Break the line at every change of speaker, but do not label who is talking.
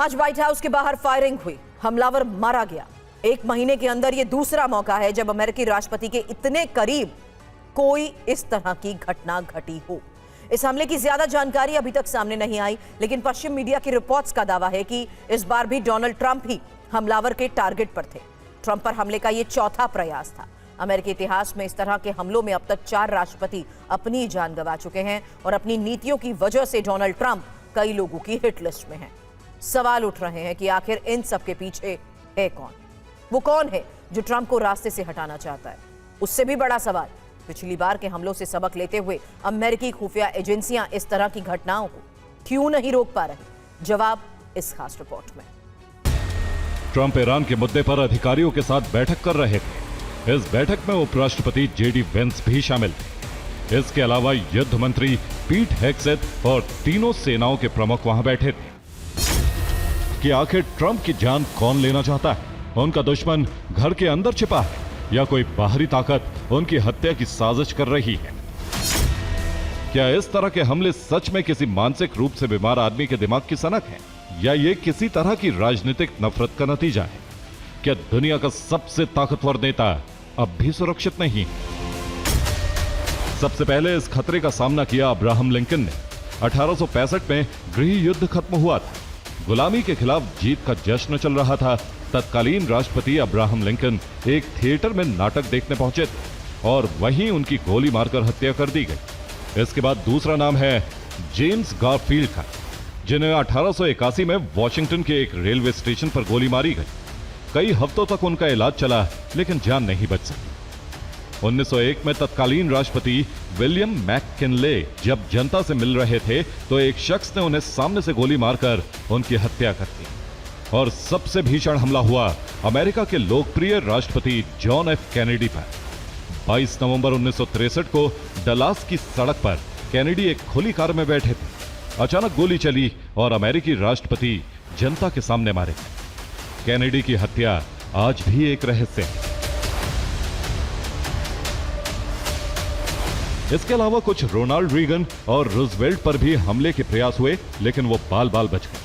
आज white house के बाहर फायरिंग हुई, हमलावर मारा गया। एक महीने के अंदर यह दूसरा मौका है जब अमेरिकी राष्ट्रपति के इतने करीब कोई इस तरह की घटना घटी हो। इस हमले की ज्यादा जानकारी अभी तक सामने नहीं आई, लेकिन पश्चिम मीडिया की रिपोर्ट्स का दावा है कि इस बार भी डोनाल्ड ट्रंप ही हमलावर के टारगेट पर थे। ट्रंप पर हमले का यह चौथा प्रयास था। अमेरिकी इतिहास में इस तरह के हमलों में अब तक 4 राष्ट्रपति अपनी जान गंवा चुके हैं और अपनी नीतियों की वजह से डोनाल्ड ट्रंप कई लोगों की हिट लिस्ट में हैं। सवाल उठ रहे हैं कि आखिर इन सब के पीछे है कौन? वो कौन है जो ट्रंप को रास्ते से हटाना चाहता है? उससे भी बड़ा सवाल, पिछली बार के हमलों से सबक लेते हुए अमेरिकी खुफिया एजेंसियां इस तरह की घटनाओं को क्यों नहीं रोक पा रही? जवाब इस खास रिपोर्ट में।
ट्रंप ईरान के मुद्दे पर अधिकारियों के साथ बैठक कर रहे थे। इस बैठक में उपराष्ट्रपति जेडी वेंस भी शामिल थे। इसके अलावा युद्ध मंत्री पीट हेग्सेथ और तीनों सेनाओं के प्रमुख वहां बैठे थे। कि आखिर ट्रंप की जान कौन लेना चाहता है? उनका दुश्मन घर के अंदर छिपा है या कोई बाहरी ताकत उनकी हत्या की साजिश कर रही है? क्या इस तरह के हमले सच में किसी मानसिक रूप से बीमार आदमी के दिमाग की सनक है या ये किसी तरह की राजनीतिक नफरत का नतीजा है? क्या दुनिया का सबसे ताकतवर नेता अब भी सुरक्षित नहीं? सबसे पहले इस खतरे का सामना किया अब्राहम लिंकन ने। 1865 में गृह युद्ध खत्म हुआ था। गुलामी के खिलाफ जीत का जश्न चल रहा था। तत्कालीन राष्ट्रपति अब्राहम लिंकन एक थिएटर में नाटक देखने पहुंचे थे और वहीं उनकी गोली मारकर हत्या कर दी गई। इसके बाद दूसरा नाम है जेम्स गारफील्ड का, जिन्हें 1881 में वॉशिंगटन के एक रेलवे स्टेशन पर गोली मारी गई। कई हफ्तों तक उनका इलाज चला, लेकिन जान नहीं बच सकी। 1901 में तत्कालीन राष्ट्रपति विलियम मैककिनले जब जनता से मिल रहे थे तो एक शख्स ने उन्हें सामने से गोली मारकर उनकी हत्या कर दी। और सबसे भीषण हमला हुआ अमेरिका के लोकप्रिय राष्ट्रपति जॉन एफ कैनेडी पर। 22 नवंबर 1963 को डलास की सड़क पर कैनेडी एक खुली कार में बैठे थे। अचानक गोली चली और अमेरिकी राष्ट्रपति जनता के सामने मारे। कैनेडी की हत्या आज भी एक रहस्य है। इसके अलावा कुछ रोनाल्ड रीगन और रूजवेल्ट पर भी हमले के प्रयास हुए, लेकिन वो बाल बाल बच गए।